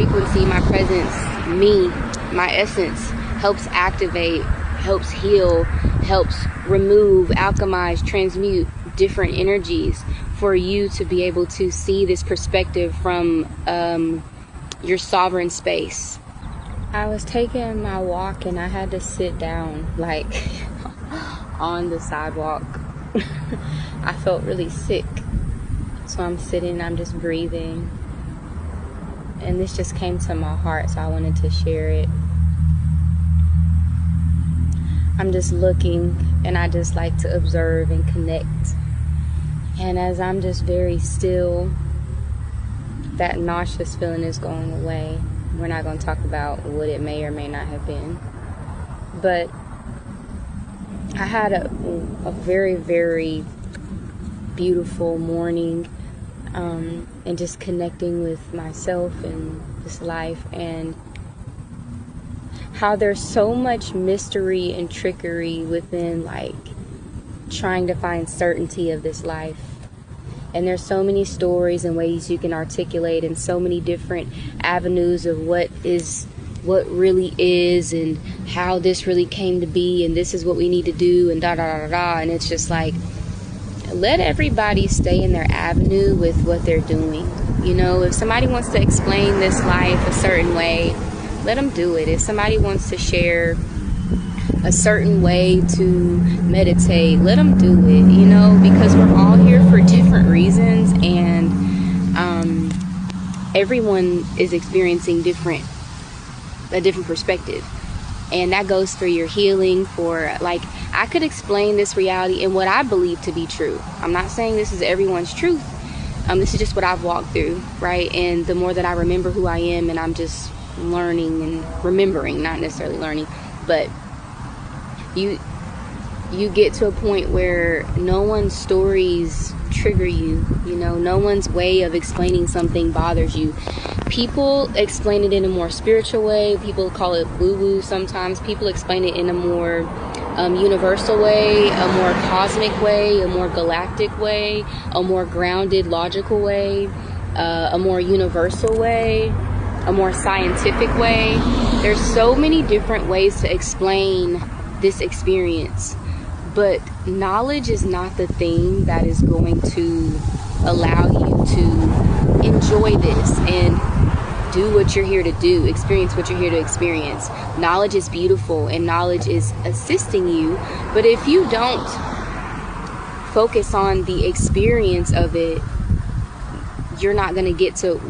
frequency, my presence, me, my essence helps activate, helps heal, helps remove, alchemize, transmute different energies for you to be able to see this perspective from your sovereign space. I was taking my walk and I had to sit down like on the sidewalk. I felt really sick. So I'm sitting, I'm just breathing. And this just came to my heart, so I wanted to share it. I'm just looking, and I just like to observe and connect. And as I'm just very still, that nauseous feeling is going away. We're not going to talk about what it may or may not have been. But I had a very, very beautiful morning, and just connecting with myself and this life, and how there's so much mystery and trickery within like trying to find certainty of this life. And there's so many stories and ways you can articulate, and so many different avenues of what really is, and how this really came to be, and this is what we need to do, and da da da da. And it's just like, let everybody stay in their avenue with what they're doing. You know, if somebody wants to explain this life a certain way, let them do it. If somebody wants to share a certain way to meditate, let them do it, you know, because we're all here for different reasons, and everyone is experiencing a different perspective. And that goes for your healing, for like, I could explain this reality in what I believe to be true. I'm not saying this is everyone's truth. This is just what I've walked through, right? And the more that I remember who I am, and I'm just learning and remembering, not necessarily learning, but you get to a point where no one's stories trigger you, you know, no one's way of explaining something bothers you. People explain it in a more spiritual way. People call it woo-woo sometimes. People explain it in a more universal way, a more cosmic way, a more galactic way, a more grounded, logical way, a more universal way, a more scientific way. There's so many different ways to explain this experience, but knowledge is not the thing that is going to allow you to enjoy this and do what you're here to do, experience what you're here to experience. Knowledge is beautiful, and knowledge is assisting you, but if you don't focus on the experience of it, you're not going to get to